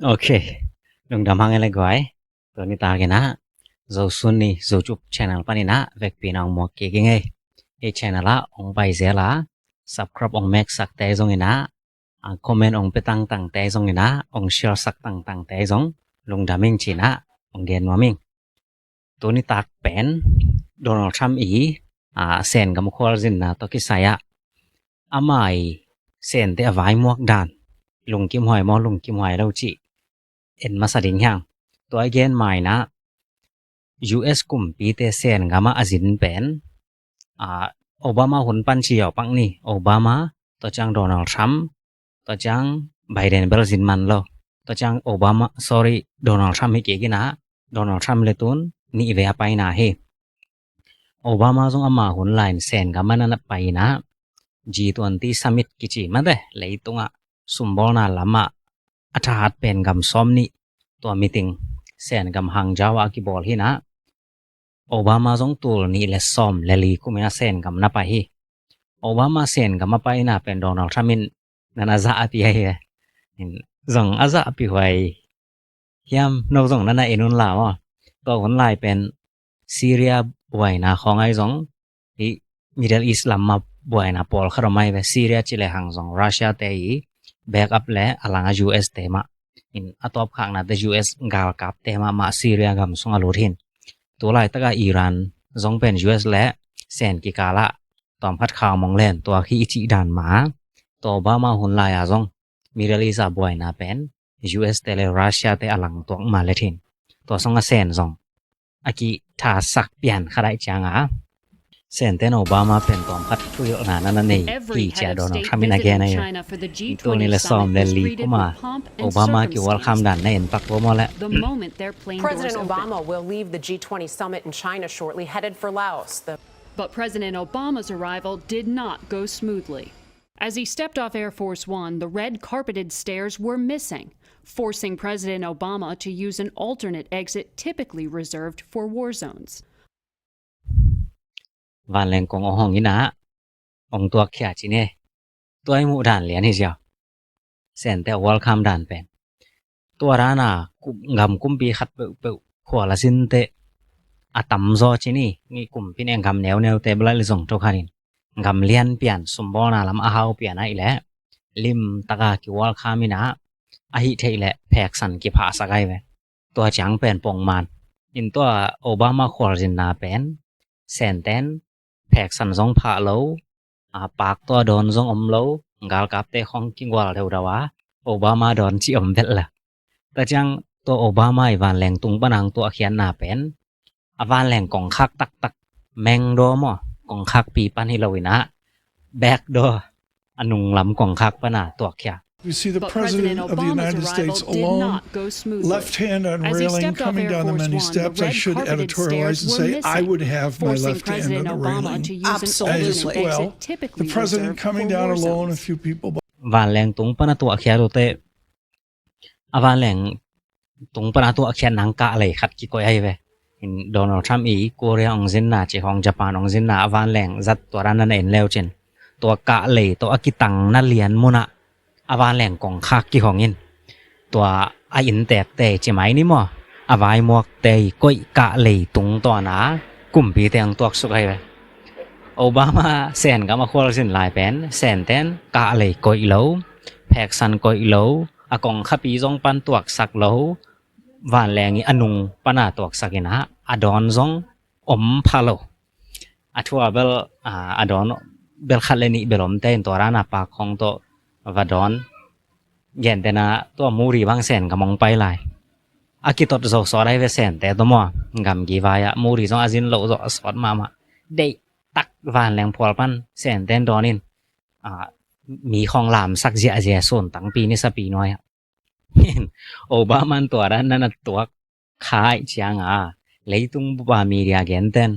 Oke, nung damang ele guai. To ni ta ke na. Zo sun ni zo chup channel pa ni na vek pinang mo ke ke ngai. E channel la ong bai zela. Subscribe ong mek sak te zong ina. Comment ong petang tang te zong ina. Ong share sak tang tang te zong. Lung daming china. Ong gen wa ming. To ni tak pen. Donald Trump i. Sen kam khol zin na to ki saya. Amai sen te avai muak dan. Lung kim hoi mo lung kim hoi lau chi. En masa ding hang. To again mai na. US กลุ่มปีเตเซนกามาอจินเป็นโอบามาหุนปันเชียวปังนี่โอบามาตัวจังโดนัลด์ทรัมป์ตัวจังไบเดนเบลซินมันโลตัวจังโอบามาโดนัลด์ทรัมป์ให้เกกินะโดนัลด์ทรัมป์เลตุนนี่เวะไปนะเฮโอบามาซงอามาหุนไลน์เซนกามานันไปนะ G20 summit กิจิมาเดเลยตุงสุมบอลนาลามาอัฐหัดเป็นกำซ้อมนี่ตัวมีติงเซนกำหังจาวากิบอลฮินะโอบามาซงตูลนี่และซ้อมและลีกุมินาเซนกำนับไปฮิโอบามาเซนกำมาไปนะเป็นโดนัลด์ทรัมป์นันอาซาอภิไฮซงอาซาอภิไฮยามโนซงนันเอนุนลาวตัวคนลายเป็นซีเรียบวยนะของไอ้ซงที่มิดเดิลอีสต์ลำมาบวยนะปอลคารมัยเวซีเรียจิเลหังซงรัสเซียเตยแบกอัพและอลัง US เตมาอัตอบข้างนะแต่ US กาลกับเตมาซีเรียกำซงอลูทินตัวลายตะกะอิหร่านซงเป็น US และแสนกิกาละตอมพัดข่าวมองแล่นตัวขี้จิดานหมาตัวบามาหุนลายซงมิดเดิลอีสต์บวยนะเป็น US เตและรัสเซียเตอลังตัวมาเลทินตัวซงแสนซงอากิทาสักเปลี่ยนขะได้จังเซนเตนโอบามาเป็นตอมพัดทุยนานั่นนี่ที่จะโดนทำมินาแกนตัวนี้ละซ้อมและลีก็มาโอบามากี่วันคำดันในเอ็นปักโวมอและ President Obama will leave the G20 summit in China shortly, headed for Laos. But President Obama's arrival did not go smoothly. As he stepped off Air Force One, the red-carpeted stairs were missing, forcing President Obama to use an alternate exit typically reserved for war zones. วันแรงกงห้องนี้นะองตัวเขียจิเน่ตัวไอ้หมู่ด่านเหลียนนี่เจ้าเส้นแต่วอลคัมด่านเป็นตัวร้าน่ะกุมปีขัดเปิขวาละสินเตอะตำซอจินี่มีกุมปีเนี่ยกำแนวเตบลาลิซงโตคานินกำเลียนเปลี่ยนสมบูรณ์ลำอาหาวเปลี่ยนไอ้แหละลิมตะกากิวอลคามินะอะหิเทแหละแพกสันกิภาสกายเวตัวจังเป็นปงมันอินตัวโอบามาควอจินนาเป็นเซนเตนแพกสันซงผาโลปากตัวโดนซงอมโลกาลกับเตของกิงวาลเทวดาวาโอบามาโดนจิอมเบ็ดละแต่จังตัวโอบามาอีวานแหลงตุงปะนังตัวเขียนหน้าเป็นอวานแหลงกองคักตักแมงโดมอกองคักปีปันให้เราวินะแบกโดอนุงลำกองคักปะนาตัวเขียWe see the President of the United States alone, left hand on railing, coming down the many steps. I should editorialize and say I would have my left hand on the railing as well. The President coming down alone, a few people. วานแรงตุงปะนาตัวเขียโดเตอวานแรงตุงปะนาตัวเขียนหนังกะเลยขัดกิโกยไอ้เวโดนัลด์ทรัมป์อีโกเรียองซินนาจิของญี่ปุ่นองซินนาอวานแรงจัดตัวนั้นนั่นเองแล้วเช่นตัวกะเลยตัวอกิตังนั่นเลียนมุนะอาวานแหล่งกองคักกี่ของยินตัวอาอินแตกเตจิไหมนี่มั้อาวายมวกเตยก้อยกะเลยตุงตัวนะกุ่มปีแตงตัวสุกไห้โอบามาแสนก็มาควอลสินหลายเป็นแสนเต้นกะเลยก้อยโลแพกสันก้อยโลอากองขปีจงปันตัวสักโลวานแหล่งนี้อนุงปนาตัวสักนะอดอนจงอมพาโลอทัวเบลอดอนเบลคัลเลนิเบลอมเต้นตัวรานาปากของตัววาดอนเย็นแต่นะตัวมูรีบางแสนก็มองไปหลายอากิตดสอได้เวแสนแต่ตัวมั่วกำกีวายมูรีจงอาจินโลจอสอดมาได้ตักวานแรงพอลปันแสนเต้นดอนินมีของลามสักเจียส่วนตั้งปีนี้สักปีน้อยโอบามันตัวนั้นตัวขายเชียงเลยตุงบามีเดียเกนเต้น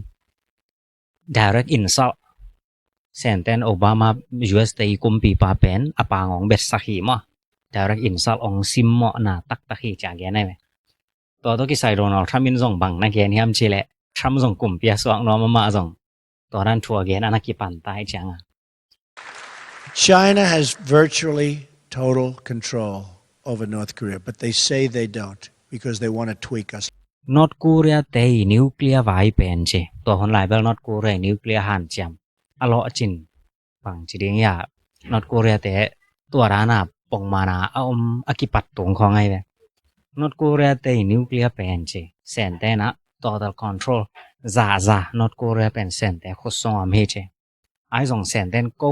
direct insultเซนเตนโอบามา US ตีกุมปีปาเป็นอปางองเบ็ดสักหีมdirect insult องซิมมอนาตักตะขีจากแกนได้ไหมตัวกิไซโดนัลด์ทรัมป์ซงบังนักแกนเฮียมชิเลทรัมป์ซงกุมเปียสวงนอมาซงตัวนั้นทัวแกนอนักกิปันตายจัง China has virtually total control over North Korea, but they say they don't because they want to tweak us. North Korea te nuclear vai pen che to hon lai bel North Korea nuclear han cham alo chin pang chi ding ya North Korea te to rana pong mana om akipat tong khong ai ve North Korea te nuclear pen che sen te na total control za North Korea pen sen te khosong am he che ai jong sen ten ko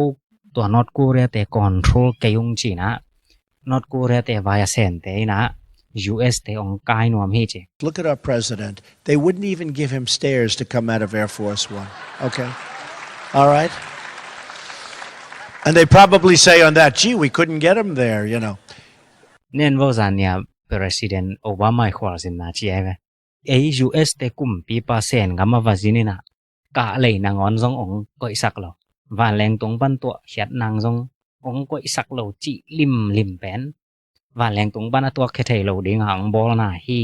to North Korea te control ke yung chi na North Korea te via sen te na US te ong kai nuam he che Look at our president. They wouldn't even give him stairs to come out of Air Force One. Okay? All right? And they probably say on that, gee, we couldn't get him there, you know. Nen vo zan ya President Obama khwal sin na chi ai ve US te kum pi pa sen gama vazini na ka lei na ngon jong ong koi sak lo van leng tong pan to hiat nang jong ong koi sak lo chi lim pen van leng tung ban to khe thei lo ding hang bol na hi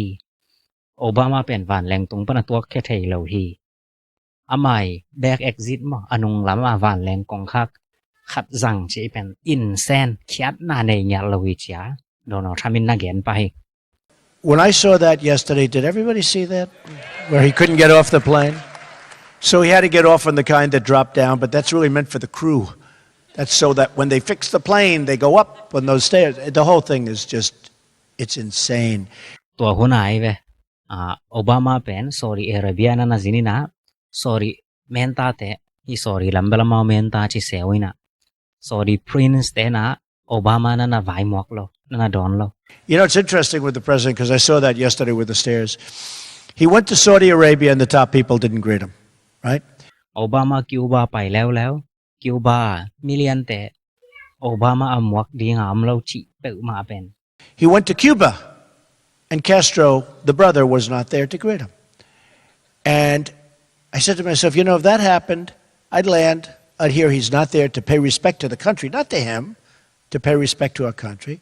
Obama pen van leng tung pan to khe thei lo hi amai back exit ma anung lama van leng kong khak khat jang chi pen in sen khiat na nei nya lo hi cha Donald Trump in again pa hi When I saw that yesterday, did everybody see that? Where he couldn't get off the plane? So he had to get off on the kind that dropped down, but that's really meant for the crew. That's so that when they fix the plane, they go up on those stairs. The whole thing is just, it's insane. ตัวหัวหน้าไอ้เว้ยObama เป็น sorry Arabia นั่นนะสินี่นะ sorry เมนตาเตะอี sorry ลำเบลมาเมนตาชิเสียวินะ sorry Prince เตะนะ Obama นั่นนะไว้หมวกโลนั่นนะโดนโล You know, it's interesting with the president, because I saw that yesterday with the stairs. He went to Saudi Arabia and the top people didn't greet him, right? Obama Cuba ไปแล้ว Cuba มิเลียนเตะ Obama เอาหมวกดีงามโลจิเปิดมาเป็น He went to Cuba, and Castro, the brother, was not there to greet him. And I said to myself, you know, if that happened, I'd land, I'd hear he's not there to pay respect to the country, not to him, to pay respect to our country.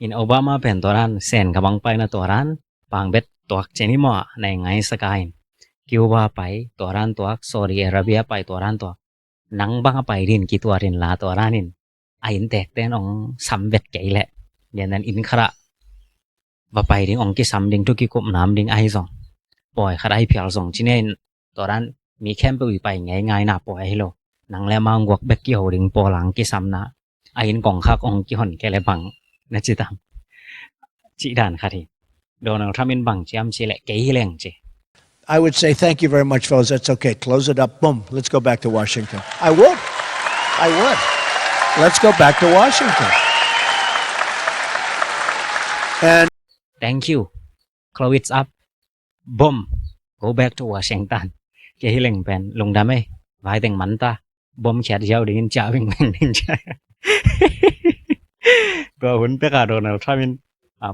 In Obama เป็นตัวรันเซนกำลังไปนะตัวรันปางเบ็ดตัวเจนิมอในไงสกายCuba ไปตัวรันตัว Saudi Arabia ไปตัวรันตัวหนังบังไปรินกี่ตัวรินลาตัวรันนินไอ้อินแตกเต้นองสัมเบ็ดไกแหละอย่างนั้นอินคระว่าไปริงองกี่สัมดิงทุกิกุมน้ำดิงไอ้สองปล่อยคระไอ้เพียรสองที่เนี่ยตัวรันมีแคมป์ไปไปไงๆนะปล่อยให้โลหนังแล้วมังวกเบ็ดกี่หัวดิงปอหลังกี่สัมนะไอ้อินกองคักองกี่หอนแกเลยบังนะจิตามจิดานค่ะที่โดนัลด์ทรัมป์เป็นบังจิมจิแหละเกี่ยแรงจิ I would say, thank you very much, fellas. That's okay. Close it up. Boom. Let's go back to Washington. I would. Let's go back to Washington. And thank you. Close it up. Boom. Go back to Washington. เกี่ยแรงเป็นลงดำไหมไว้แต่งมันตาบอมแขดเยาวดิ้งจ้าวิ่งดิ้งจ้าตัวหุ่นเปกาโดนัลด์ทรัมป์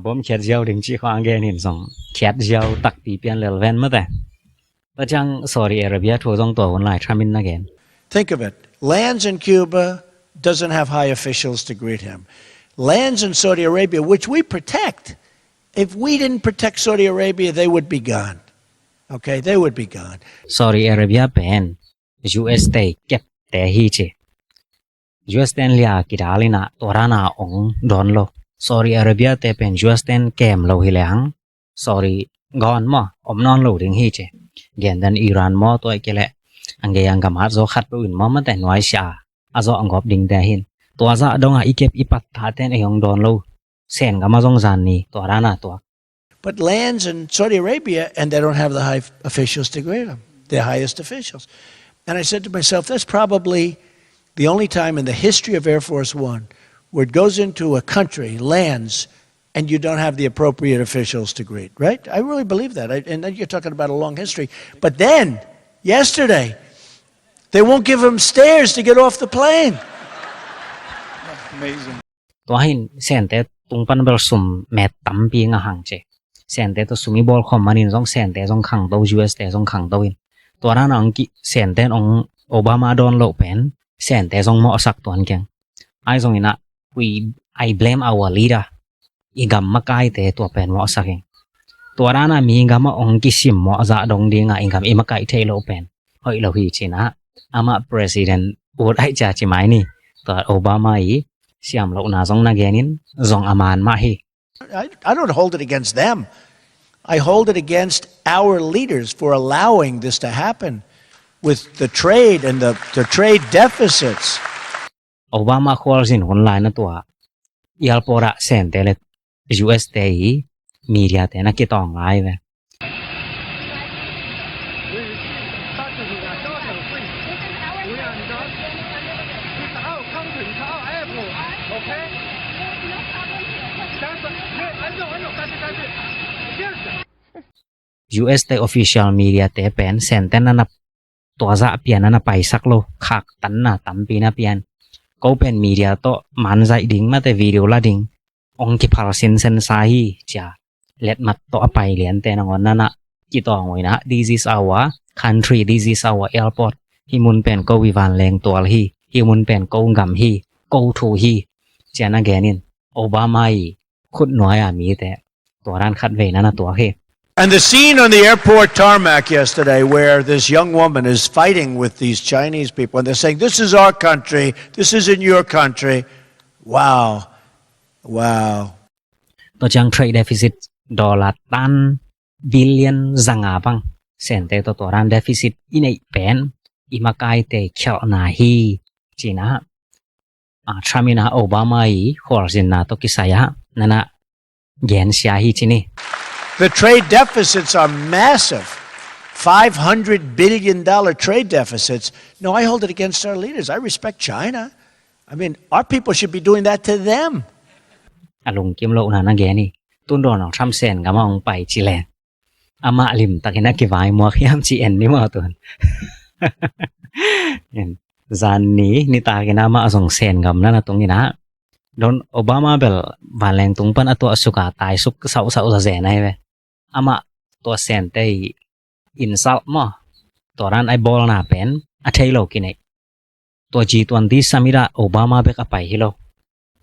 บอมแขดเยาวดิ้งจีขวางแกนี่สองแขดเยาวตักปีเปลี่ยนเลเวนมาแต่แล้วจัง Saudi Arabia ทัวร์จงตัวหุ่นหลายทรัมป์นั่นเอง think of it. Lands in Cuba doesn't have high officials to greet him. Lands in Saudi Arabia, which we protect. If we didn't protect Saudi Arabia, they would be gone. Okay, they would be gone. Saudi Arabia เป็น US เตเก็บแต่ฮีเจ US เตนเลียกิดาลินะตัวรานาองโดนโล Saudi Arabia เตเป็น US เตนแกมโลฮิเลหัง Saudi กอนมออมนอนโลดิงฮีเจเดียนดันอิหร่านมอตัวเกละอังเกยังกำหัดโซขัดไปอื่นมอมันแต่น้อยชาอาโซอังกอบดิงแต่หินตัวซะดงอีเก็บอีปัดทาเตนเองโดนโลเซนกำมาจงจานนี่ตัวรานาตัว But lands in Saudi Arabia, and they don't have the high officials to greet them, the highest officials. And I said to myself, that's probably the only time in the history of Air Force One where it goes into a country, lands, and you don't have the appropriate officials to greet, right? I really believe that. And then you're talking about a long history. But then, yesterday, they won't give them stairs to get off the plane. Amazing. ตัวหินเซนแต่ตุงปันเบลซุมแม่ตั้มปีงหังเจเซนแต่ตัวสุมีบอลคอมมานินซองเซนแต่ซองขังตัว US แต่ซองขังตัวอินตัวนั้นอังกิเซนแต่องโอบามาโดนโลเป็นเซนแต่ซองเหมาะสักตัวอันแกงไอ้ซองอินะ I blame our leader อีกำมะกายแต่ตัวเป็นเหมาะสักเองตัวนั้นมีกำมะองกิสิมเหมาะจะดงดีงะอีกำอีมะกายเทโลเป็นเฮ้ยเราฮีจินะอามา president อดไอจ่าจิไหมนี่ตัวโอบามาอีเสียมโลนาซองนาแกนินซองอามานมาฮี I don't hold it against them. I hold it against our leaders for allowing this to happen with the trade and the trade deficits. Obama calls in online na tua ialpora sentele US day media te na kitong ai ve US แต่ official media แต่เป็นเซนแต่นั้นนะตัวจะเปลี่ยนนั้นนะไปสักโลคักตันนะตั้มปีนะเปลี่ยนก็เป็น media โตมันใจดิ่งมาแต่วิดีโอละดิ่งองค์ที่พาราสินเซนไซจะเล็ดมัดต่อไปเรียนแต่นงนั้นนะกี่ต่อไว้นะ this is our country this is our airport ที่มุนเป็นก็วิวันแรงตัวฮีที่มุนเป็นก็งำฮี go to ฮีเจนะแกนินโอบามาคุดน้อยมีแต่ตัวร้านคัดเวนั้นนะตัวเฮAnd the scene on the airport tarmac yesterday where this young woman is fighting with these Chinese people and they're saying, this is our country, this isn't your country. Wow. Wow. ตัวจัง trade deficit ดอลลาร์ตัน billion จังอาบังเส้นแต่ตัวร้าน deficit อีในเป็นอีมากายแต่เขียวนาฮีจีนะทรามินะโอบามาขอสินนาตกิสายะนั่นนะเย็นเสียฮีจีนี่The trade deficits are massive. $500 billion trade deficits. No, I hold it against our leaders. I respect China. I mean, our people should be doing that to them. ลงกิมโลนะแกนี่ตุนโดนทรัมป์เซนกับมองไปจีแลนอามาลิมตะกินักกิวายมัวขยามจีเอ็นนี่มาตุนจานนี้นี่ตากินามาส่งเซนกับนั่นตรงนี้นะโดนโอบามาเบลวันแรงตรงปันตัวสุกาตายสุกเสาจะแสนไงเว้อามาตัวเซนเตยอินซัลมอตัวร้านไอบอลน่าเป็นอาเทโลกินไอตัว G20 สามิระโอบามาเบกไปฮิโล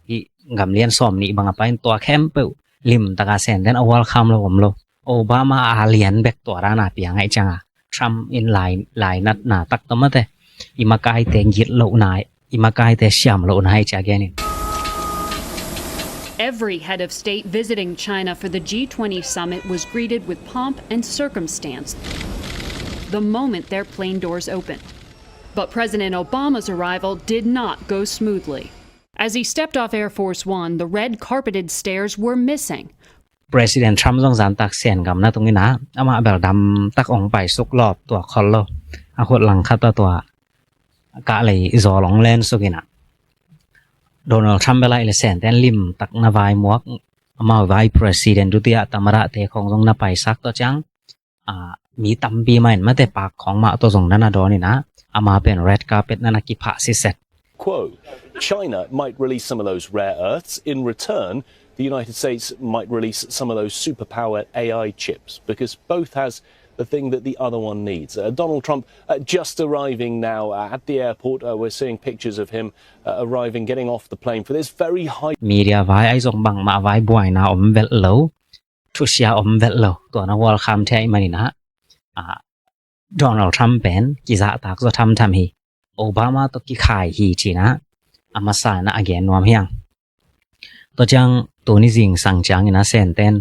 อีกำเลียนสอมนี่บางไปตัวแคมเปิลลิมตะกาเซนเดนอวอลคัมโลผมโลโอบามาอาเลียนเบกตัวร้านน่าเปียงไอจังอ่ะทรัมป์อินไลน์นัดหน้าตักตัวมาเตอิมากายเตงยิดโลนายอิมากายเตชามโลนายจากแกนี่Every head of state visiting China for the G20 summit was greeted with pomp and circumstance the moment their plane doors opened. But President Obama's arrival did not go smoothly. As he stepped off Air Force One, the red-carpeted stairs were missing. President Trump ต้องสารตักเสียนกับนะตรงนี้นะเอามาแบบดำตักออกไปสุกรอบตัวคอลโลเอาขวดหลังคัดตัวกะเลยจอหลงเล่นสุกินะโดนัลด์ทรัมป์เวลาอิเลเซนเตนลิมตักนาวายมวกมาไว้ประธานดุติยะตามระเตคงต้องนับไปสักตัวจังมีตั้มปีใหม่มาแต่ปากของมาตัวส่งนั่นนะดอนี่นะอามาเป็น red carpet นั่นนะกิพะสิเสร็จ Quote, China might release some of those rare earths. In return, the United States might release some of those superpowered AI chips because both has the thing that the other one needs. Donald Trump just arriving now at the airport. We're seeing pictures of him arriving, getting off the plane for this very high... Media vai ai zong bang ma vai buai na vel lo. Tusia vel lo. Tua na welcome te mani na. Donald Trump pen ki za tak zo tham hi. Obama to ki khai hi chi na. Amasa na again nuam hiang. To jang to ni jing sang jang ina sen ten.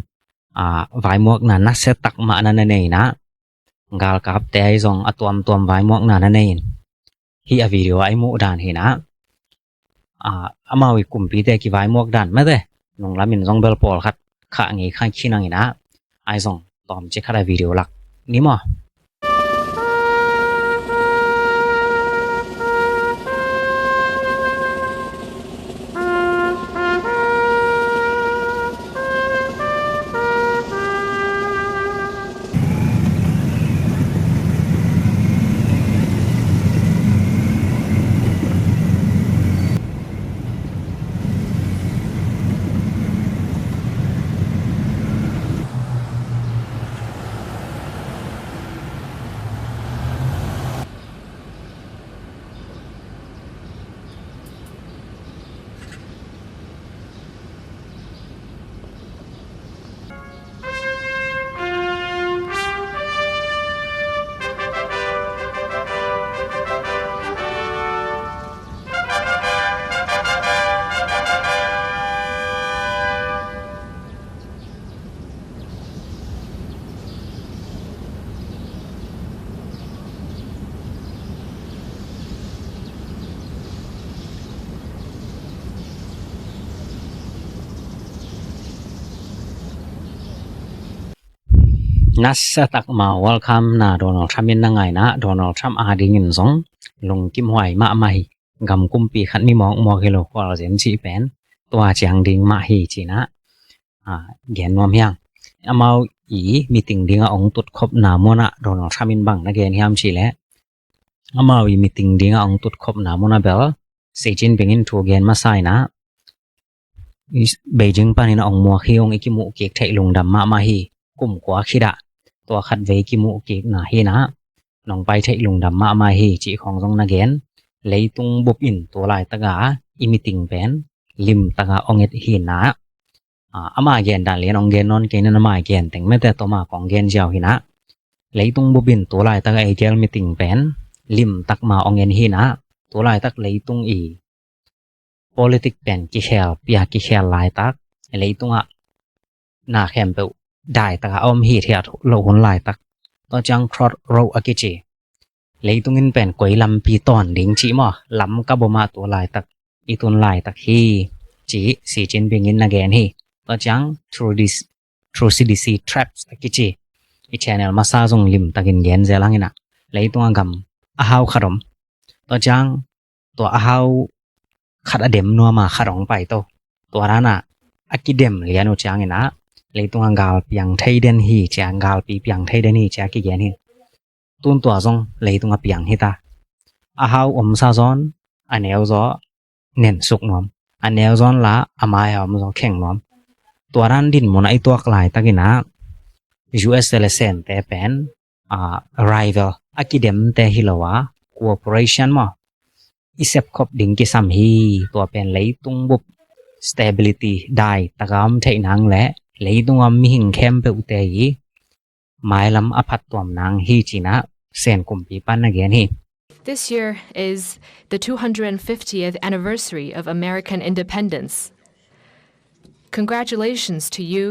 Vai muak na na set tak ma na nei na. Gal kap te ai zong atuam vai muak na na nei. Hi a video ai mu dan hi na. Amawi kumpi te ki vai muak dan ma te. Nong lamin zong bel pol khat kha ngi khang chinang ina. Ai zong tom che khara video lak. Ni mo. Nasa tak ma welcome na Donald Trump in na ngai na Donald Trump a ding in song lung kim hwai ma mai gam kumpi khat mi mong mo kilo kwal zen chi pen twa chang ding ma hi chi na gen nom hyang amau i meeting ding a ong tut khop na mona Donald Trump in bang na gen hyam chi le amau i meeting ding a ong tut khop na mona bel Xi Jinping in thu gen ma sai na Beijing panin ong mo khiong ikimu kek thai lung dam ma hi kum kwa khidaตัวขัดเวกิมุกินะฮีนะน้องไปเทลุงดำมาฮีจีของจงนาเกนเลยตุงบุบอินตัวลายตะกาอิมิติงเป็นลิมตะกาองเอ็ดฮีนะอามาเกนดาเลียนองเกนนอนเกนนมาเกนแต่งไม่แต่ตัวมาของเกนเจ้าฮีนะเลยตุงบุบอินตัวลายตะกาเอเจลมิติงเป็นลิมตักมาองเอ็นฮีนะตัวลายตักเลยตุงอี politic เป็นกิเคลปียกิเคลลายตักเลยตุงอะนาแคมเปลได้ตะกาอมฮีเทียโลหุนหลายตักต่อจังครอดโรอากิจิเลยตุงินเป็นกวยลำปีตอนดิงจีมอลำกับบมาตัวหลายตักอีตุนหลายตักฮีจีสีจินบิงินนาแกนฮีต่อจัง through CDC traps อากิจิอี channel มาซาซงลิมตักินเกนเจลังอินะเลยตุงกำอาหาวขรมต่อจังตัวอาหาวขัดอเดมนัวมาขรองไปตัวร้านอ่ะอากิเดมเลียนุจังอินะเลยตุงกาลเปียงไทยเดนฮีจางกาลปีเปียงไทยเดนฮีจากิเกนฮีตุนตัวซงเลยตุงเปียงฮีตาอาหาวอมซาซอนอันเนวซอเน้นสุกนอมอันเนวซอนละอามายอมซอแข็งนอมตัวรันดินมนไอตัวกลายตะกินะ US เซเลเซนแต่เป็นrival อากิเดมแต่ฮิลาวะ cooperation มออิเซปคบดิงกิซัมฮีตัวเป็นเลยตุงบุบ stability ได้ตะกามไทยนางและเลยตุงมีหิงเข้มเปอุเตยหมายลำอภัตตวมนางฮีจีนะเซนกุมปีปันนะเกนฮี This year is the 250th anniversary of American independence. Congratulations to you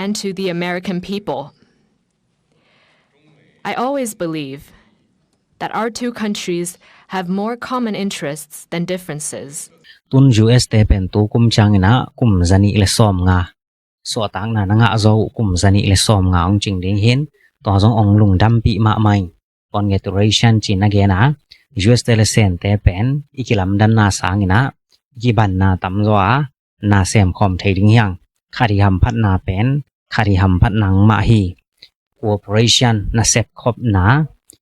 and to the American people. I always believe that our two countries have more common interests than differences. ตุน US เตเป็นตูกุมจังนะกุมซานิเลซอมงาสวตังนะงะโซกุมซานิเลซอมงาองจิงดิงเห็นตัวจงองลุงดัมปีมาใหม่ congratulation จีนะเกนะ US เตเลเซนเตเป็นอีกิลัมดันนาสางนะอีบันนาตัมซัวนาเซมคอมไทยดิงยังคาริฮัมพัดนาเป็นคาริฮัมพัดนังมาฮี cooperation นาเซปคบนา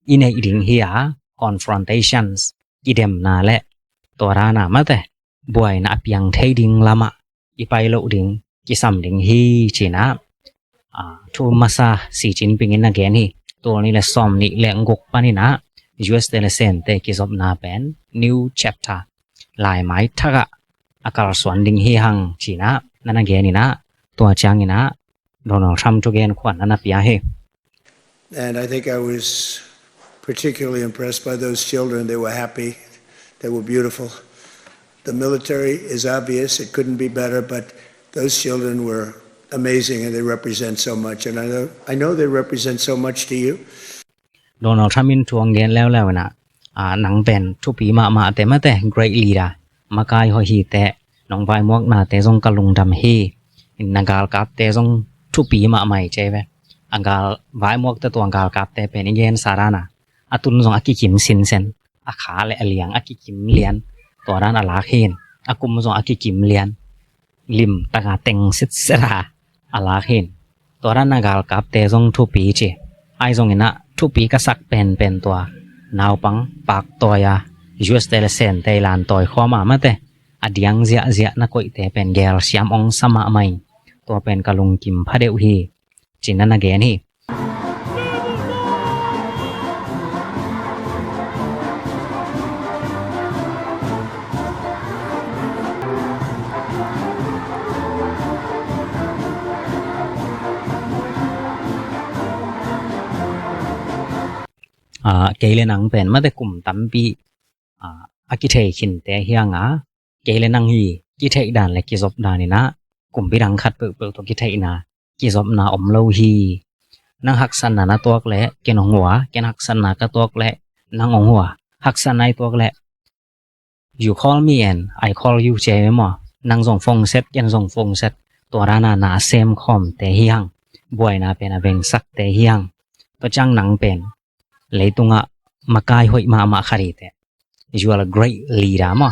อินเอดิงเฮีย confrontations อีเดมนาและตัวรานามาแต่บวยนะเปียงไทยดิงลามะอีไปโลดิงกิซัมดิงฮีจีนะทูมาซาสีจินปิงอินนาเกนฮีตัวนี้และซอมนี่และงกปานี่นะ US เตเลเซนเตกิซอบนาเป็น new chapter ลายไม้ทักะอากาศสวนดิงฮีหังจีนะนั่นนาเกนี่นะตัวจังนี่นะโดนัลด์ทรัมป์ทุกเกนขวัญนั่นนะปียาฮี And I think I was particularly impressed by those children. They were happy. They were beautiful. The military is obvious. It couldn't be better, but those children were amazing and they represent so much. And I know they represent so much to you. Donald Trump in ทวงเงินแล้วนะหนังเป็นทุกปีมาแต่มาแต่ great leader มากายหอยฮีแต่น้องไฟมวกนาแต่ทรงกะลุงดำฮีนังกาลกับแต่ทรงทุกปีมาใหม่ใจเว้อังกาลไฟมวกแต่ตัวอังกาลกับแต่เป็นเย็นสารานะอตุนทรงอากิคิมสินเซนอาขาและเลียงอากิคิมเลียนตัวด้านอลาเคนอากุมทรงอากิคิมเลียนลิมตะกาเต็งสิทสราอลาเคนตัวด้านนากาลกับแต่ทรงทุกปีเจไอทรงเห็นนะทุกปีก็สักเป็นตัวนาวปังปากตัวยา US เตเลเซนไทยแลนด์ตอยข้อมาแต่อดียงเสียนักกวยแต่เป็นแกลเสียมองสมาใหม่ตัวเป็นกะลุงกิมพะเดวฮีจินนันนาเกนฮีเกเลนังเป็นมาแต่กลุ่มตั้มปีอากิเทขินแต่เฮียงเกเลนังฮีกิเทด่านและกิซบดานี่นะกลุ่มปีดังขัดเปิดตัวกิเทนะกิซบนาอมโลฮีนังหักสันนาตัวแกละเกนหัวเกนหักสันนากตัวแกละนังองหัวหักสันในตัวแกละ you call me and I call you เจมั้ยนังส่งฟงเซตเกนส่งฟงเซตตัวรานาเซมคอมแต่เฮียง บ่อยนาเป็นaveng sak te hiang to chang nang pen leitunga makai hoi ma ma kharite you are a great leader ma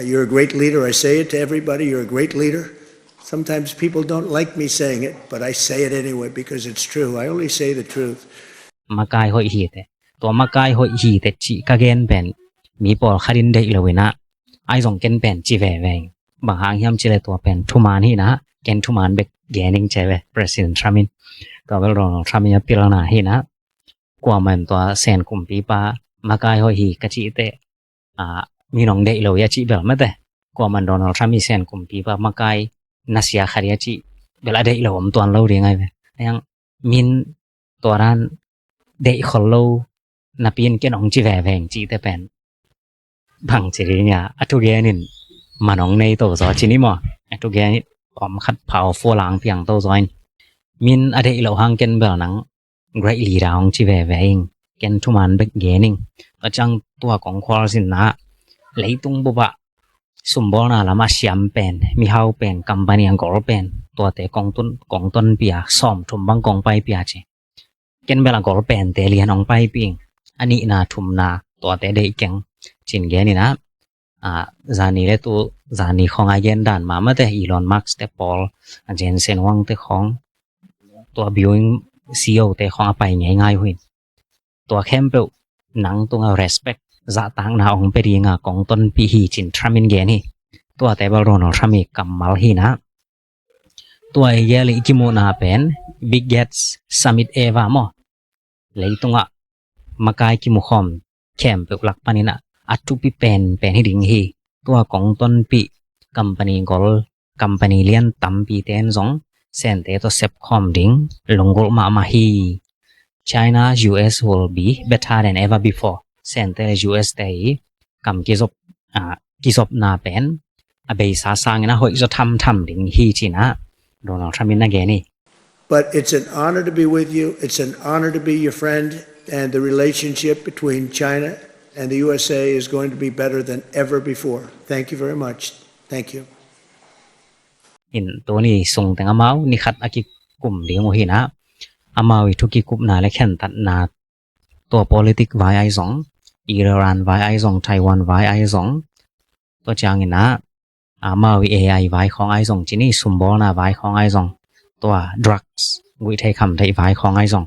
You're a great leader. I say it to everybody. You're a great leader. Sometimes people don't like me saying it, but I say it anyway because it's true. I only say the truth. makai hoi hi te to makai hoi hi te chi ka gen pen mi por kharin dei lowina ai jong ken pen chi ve veng bang hang hiam chi le to pen thuman hi na ken thuman bek gening cheve president tramin to bel ron tramin pilana hi na kwa man to sen kumpi pa makai hoi hi ka chi te mi nong dei lo ya chi bel ma te kwa man Donald Trump mi sen kumpi pa makai nasia kharia chi bel a dei lo om ton lo ri ngai ve yang min to ran dei khol lo na pin ken ong chi ve veng chi te pen bang chi ri nya atu ge nin manong nei to zo chi ni mo atu ge om khat phao fo lang piang to join min a dei lo hang ken bel nang great leader ong chi ve veng ken thuman bek ge ning achang tua kong khwal sin na leitung bu ba sumbol na lama siam pen mi hau pen company ang gol pen to te kong ton pia som thum bang kong pai pia che ken bela gol pen te lian ong pai ping ani na thum na to te dei keng chin ge ni na zani le tu zani khong a yen dan ma ma te Elon Musk te Paul Jensen Wang te khong to Boeing CEO te khong a pai ngai ngai huin to khem pe nang tung a respect za tang na ong pe ri nga kong ton pi hi chin tramin ge ni to te bal Donald Trump mi kamal hi na to ye le ki mo na pen big gets summit eva mo leitunga makai ki mu khom khem pe lak panina atu pi pen hi ding hi to kong ton pi company gol company lian tam pi ten jong sen te to sep khom ding longol ma hi China US will be better than ever before center US day kam ki zop na pen abei sa sang na hoi zo tham ding hi china Donald Trump na ge ni But it's an honor to be with you. It's an honor to be your friend, and the relationship between China and the USA is going to be better than ever before. Thank you very much. Thank you. In to ni sung teng amau ni khat aki kum ding ho hi na amau i thuki kup na le khen tat na to politic vai ai zong Iran vai ai zong Taiwan vai ai zong to chang ina amau AI vai khong ai zong chini sumbol na vai khong ai zong to drugs wi thai kham thai vai khong ai zong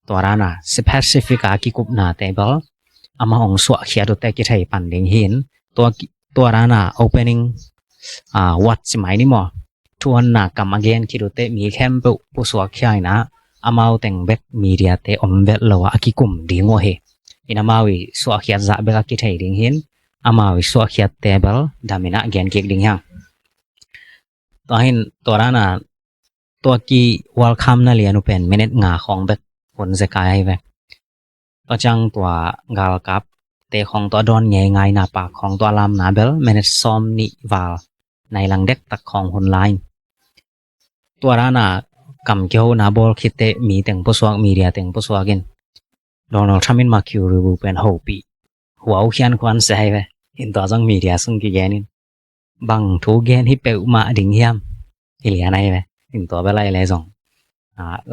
to ra na specific aki kup na table ama ong swa khia do te ki thai pan ding hin to ra na opening what mai ni mo tuan na kam again ki do te mi khem pu swa khia na amau teng bek media te om vet lo aki kum ding o he inamawi swa khia za be ki thai ding hin amawi swa khia table damina again ki ding hang to hin to ra na to ki welcome na lianu pen minute nga khong bek pon se kai ve to chang twa gal kap te khong to don nge ngai na pa khong to lam na bel minute som ni wal nai lang dek tak khong hun line to ra na kam kyo na bol khite mi teng poswak media teng poswakin Donald Trump in makyu ru pen hopi huau khian kwan sai ve in to jang media sung ki genin bang thu gen hi pe ma ding hiam ilia nai ve in to belai le jong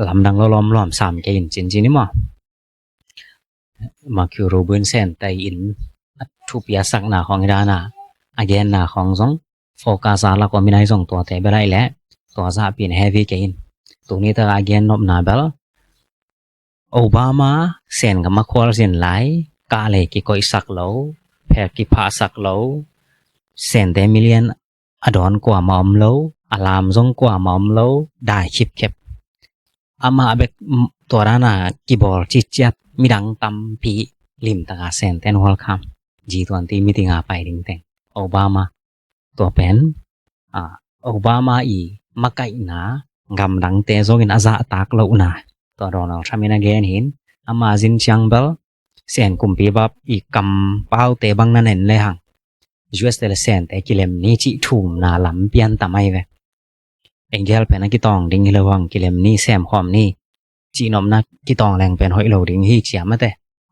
lam dang lo lom sam ke in chin chin ni mo makyu ru bun sen tai in thu pia sak na khong da na again na khong jong focus ala ko minai jong to te belai le to za pin heavy ke in tu ni ta again nop na bel Obama sen ga ma khol sin lai ka le ki koi sak lo pher ki pha sak lo sen te million adon kwa mom lo alam jong kwa mom lo dai chip khep ama bek torana ki bol chi chat mi dang tam pi lim ta ga sen ten hol kham G20 meeting a pai ding teng Obama to pen Obama i makai na ngam dang te zogin aza tak lo na to Donald Trump in again hin ama jin changbel sen kumpi bab i kam pau te bang na nen le hang US te sen te kilem ni chi thum na lam pian tamai ve engel pen ki tong ding hi lawang kilem ni sem khom ni chi nom na ki tong leng pen hoi lo ding hi chiam te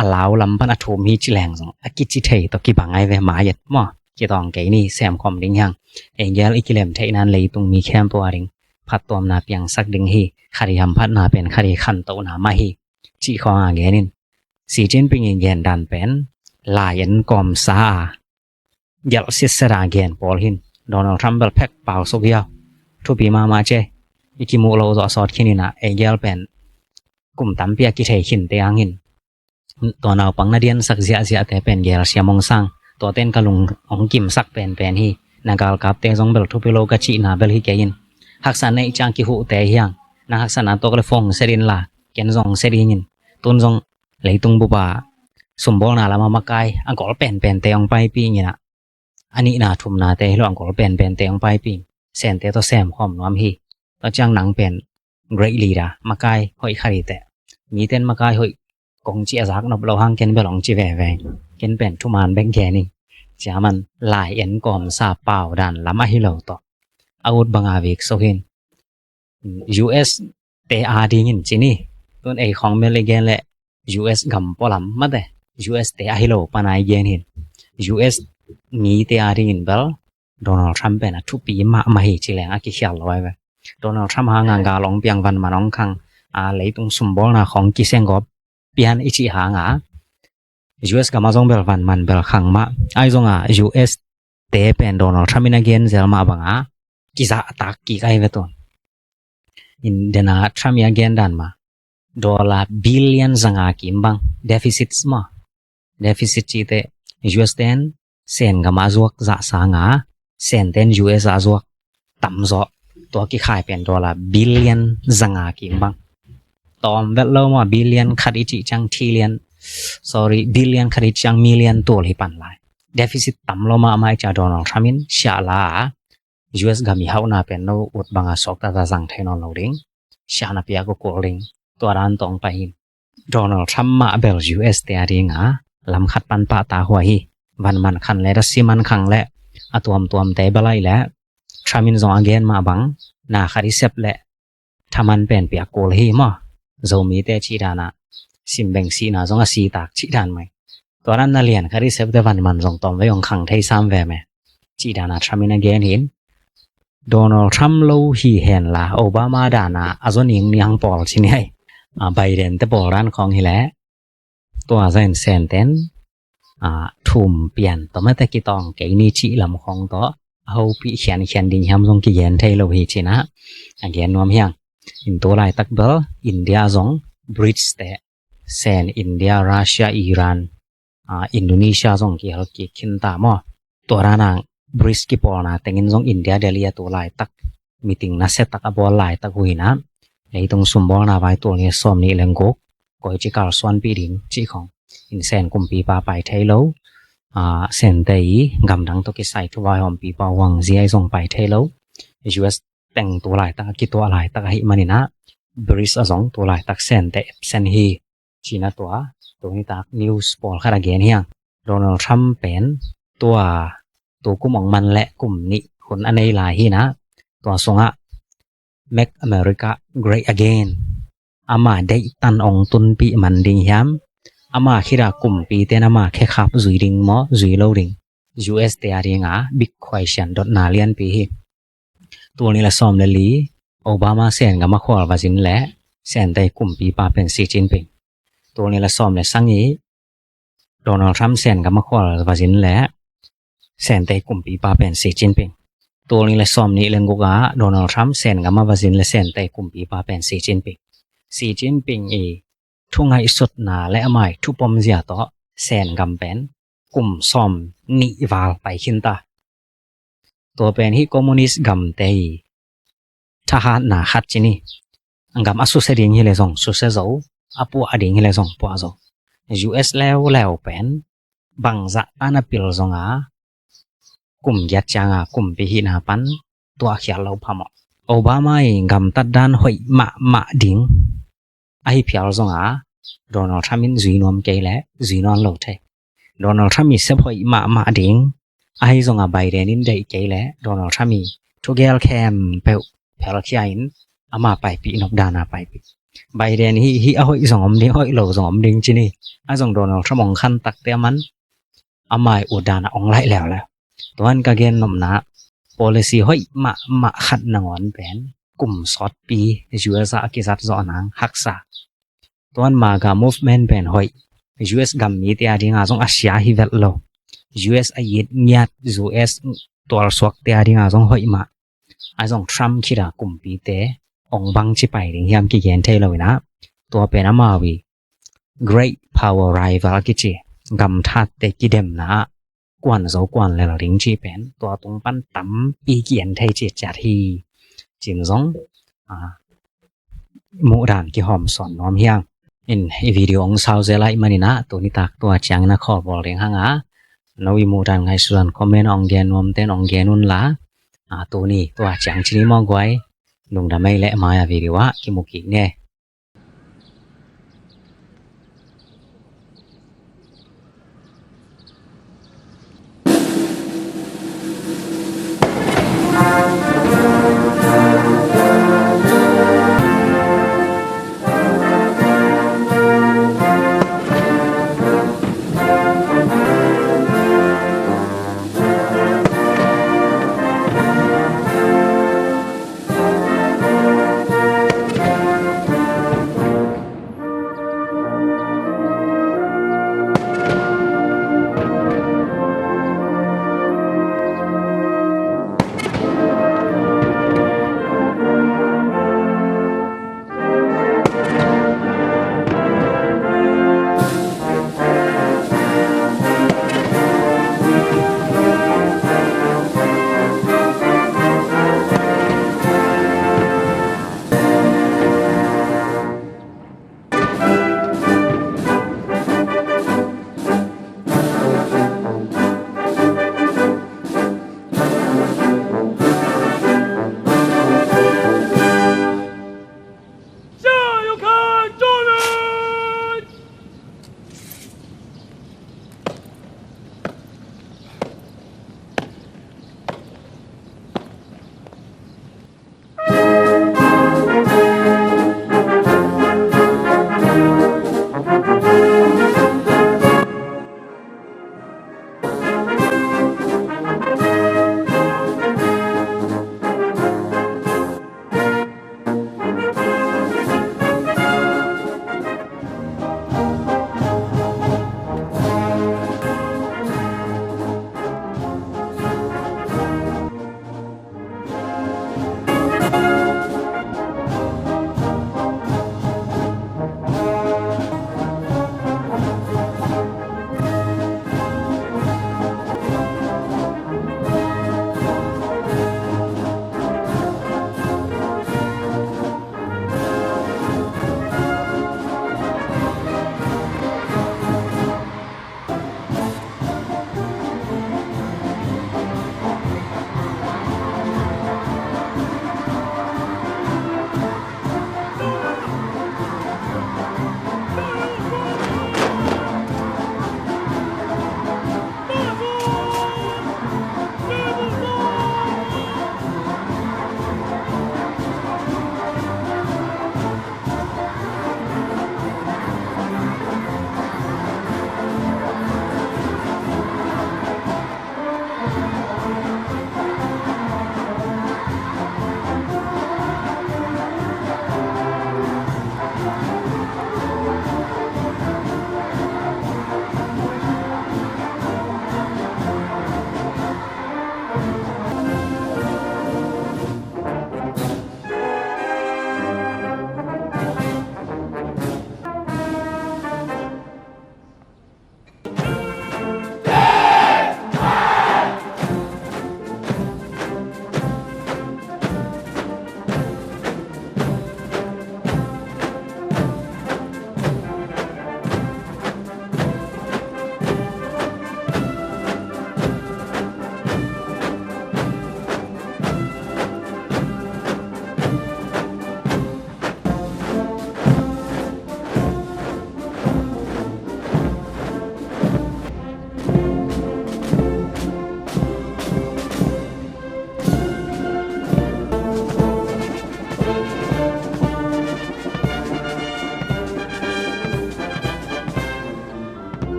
alaw lam pan athum hi chi leng jong aki chi thei to ki bangai ve ma yet mo ki tong ke ni sem khom ding hang engel i kilem thei nan lei tung mi khem to aring พัดตอมนาเปียงสักดึงฮีคดีหำพัดนาเป็นคดีขันโตนามาฮีจีขออาแกนินสีจินปิงแกนดันเป็นลายันกอมซายัลซิสราแกนปอลหินโดนัลด์ทรัมป์เบลแพ็กเป่าสุกยาวทุปีมาเจอิกิมูโลซอสอดขินินะเอเกลเป็นกลุ่มตัมเปียกิเทขินเตียงหินตัวนาวปังนาเดียนสักเสียแต่เป็นเกลเสียมงสังตัวเต้นกะลุงองกิมสักเป็นฮีนากาลกับเตซงเบลทุปิโลกะชินาเบลฮิเกยินหักษาในจังกิหุเตเฮียงนาหักษานาตกเลฟงเซรินลาเกนซงเซริงินตุนซงไหลตุงบุบาสมบูรณาลามามากายอังกอลเป็นเตองไปปีงี้นะอันนี้นาทุมนาเตหลอังกอลเป็นเตองไปปีแสนเตตัวแซมความนวมฮีตอจังหนังเป็นเกรลีดามากายหอยคาริเตมีเต้นมากายหอยกงจีอาซักนบโลหังเกนเบลองจีแวเกนเป็นทุมานแบงแกนิจามันหลายเอ็นกอมซาเปล่าดันลำอหิโลต่ออาวุธบังอาวิกโซหิน US เตอาดีงินจีนี่ต้นเอของเมลิเกนและ US กัมปอลัมมาเต US เตอาหิโลปานายเกนหิน US มีเตอาดีงินเบลโดนัลด์ทรัมป์เป็นทุปีมาหิจิแลงอากิเขียลไว้เวโดนัลด์ทรัมป์หางานกาลองเปียงวันมาน้องคังเลยตรงสมบูรณาของกิเซงกอบเปียนอิจิหางUS กับมาซงเบลวันมันเบลขังมาไอซงUS เตเป็นโดนัลด์ทรัมป์นะเกนเซลมาบังกิซาตักกิไกเวตอนอินเดนาทรัมป์ยังเกนดันมาดอลลาร์บิลเลียนสังอากิมบังเดฟิซิตมาเดฟิซิตจีเต US เตนเซนกับมาซวกจะสังเซนเตน US อาซวกต่ำซอตัวกิขายเป็นดอลลาร์บิลเลียนสังอากิมบังตอมเวลโลมาบิลเลียนคดีจิจังทีเลียนbillion คดีจังมิลเลียนตัวที่ปันไล deficit ต่ำลงมาไม่จะโดนัลด์ทรัมป์เสียละ US กามีเขาหน้าเป็นโนอุดบังอาศกตาจังเทนอนเราเองเสียนับยาก็โกลิงตัวร้านตรงไปโดนัลด์ทรัมป์มาเบล US เตียริงลำขัดปันปะตาหัวฮีวันมันคันและรัสซีมันขังและตัวมเตบไลและทรัมป์จงอาเกนมาบังนาคดีเซบและทำมันเป็นเปียกโกลฮีมั้งจะมีแต่ชีดานะสิมเบงซีนาจงอาศีตากชีดานไหมตัวนั้นน่าเลียนคดีเซบเดวันมันจงตอมไว้องขังไทยซ้ำแวไหมชีดานะทรัมป์อาเกนเห็นโดนัลด์ทรัมป์ลูฮีเห็นละโอบามาดานะอาจจะนิงปอลชินี่ไบเดนแต่ปอลร้านของฮิแลตัวเซนเตนทุ่มเปลี่ยนต่อมาแต่กี่ตองเกนิจิลำของต่อเอาปีเขียนดิ่งยำทรงกี่เย็นไทยเราเห็นชินะอาเกนนวมเฮียงอินตัวลายตักเบลอินเดียจงบริตแต่เซนอินเดียรัสเซียอิหร่านอินโดนีเซียจงกี่เขากี่ขินตามอตัวร้านบริสกิปอนะแต่เงินจงอินเดียเดลียตัวลายตักมีติงนัสเซตักอบอลลายตักหุยนะเลยตรงสมบูรณาไว้ตัวนี้สมนี้เลงกกก็จิกาลส่วนปีดิ่งจีของอินเซนกุมปีปาไปไทยโลเซนเตยกำดังตัวกิไซตัวหอมปีปาวังเสียส่งไปไทยโลUS แต่งตัวลายตักกี่ตัวลายตักหิมันนี่นะบริสจงตัวลายตักเซนเตเซนฮีชีนะตัวนี้ตักนิวส์พอลคาราเกนเฮียงโดนัลด์ทรัมป์เป็นตัวกลุ่มของมันและกลุ่มนี้คนอันในหลายที่นะตัวทรงMake America Great Again อามาได้ตันองตุนปีมันดิ่งย้ำอามาคิดากลุ่มปีเตนอามาแค่ขับจุยดิ่งมอจุยโลดิ่ง US เตียดิ่งBig Question ดอทนาเลียนปีตัวนี้ละซ้อมเลยลีโอบามาเซนกับมาขวาว่าจินและเซนได้กลุ่มปีปาเป็นสีจินเป็นตัวนี้ละซ้อมเลยสังยีโดนัลด์ทรัมป์เซนกับมาขวาว่าจินและเซนได้กลุ่มปีปาเป็นสีจินเป็นตัวนี้ละซ้อมนี้เลงกุกะโดนัลด์ทรัมป์เซนกับมาว่าจินและเซนได้กลุ่มปีปาเป็นสีจินเป็นทุ่งไห้สุดนาและอมัยทุปมเสียต่อเซนกำเป็นกลุ่มซ้อมนิวาลไปขินตาตัวเป็นที่คอมมิวนิสต์กำเตยทหารนาขัดจินี่อังกำอสุเสดิงฮิเลซงสุเสโซอปัวอดิงฮิเลซงปัวโซ US แล้วเป็นบังจะอานาปิลซงกลุ่มยัดจางกลุ่มปีหินาปันตัวเขียนเราพมโอบามาเองกำตัดด้านหอยมาดิงไอเพียลซงโดนัลด์ทรัมป์จุยนวมเกยและจุยนอนโลเทโดนัลด์ทรัมป์มีเซบหอยมาดิงไอซงไบเดนินได้เกยและโดนัลด์ทรัมป์มีทุกเกลแคมเปลเขียนอามาไปปีนกดานาไปปีไบเดนฮีเอาหอยสองอมดิงหอยโลสองอมดิงจีนี่ไอซงโดนัลด์ทรัมป์มองขั้นตักเตียมันอามาอุดานาองไล่แล้วตัวนั้นก็เกณฑ์นมนะ policy ห้อยมาขัดนงอนเป็น กุ่มสอดปี US อากิซัดจอนังฮักษาตอนมากา movement เป็นหอย US กัมมีเตียดิงาซงอาเซียฮิเวลโล US อายิดเมียด US ตัวสวกเตียดิงาซงหอยมาอาซงทรัมป์คิดากุ่มปีเตองบังชิไปดิงยามกิเกนเทโลวินะตัวเป็นอามาวี Great Power Rival กิจิกัมทัดเตกิเดมนะกวนโซกวนแล้วริงจีเป็นตัวตรงปั้นตำปีเกียนไทยจิตจาทีจินซงหมู่ด่านกิหอมสอนน้อมเฮียงอินวิดีโอของซาวเซไลมานี่นะตัวนี้ตักตัวจังนะขอบอลเรียงหางนวิหมู่ด่านไงส่วนคอมเมนต์องแกนนวมเต้นองแกนุนละตัวนี้ตัวจังชนิมองไว้ลุงดาไม่และมาวิดีโอกิมุกิเนี่ย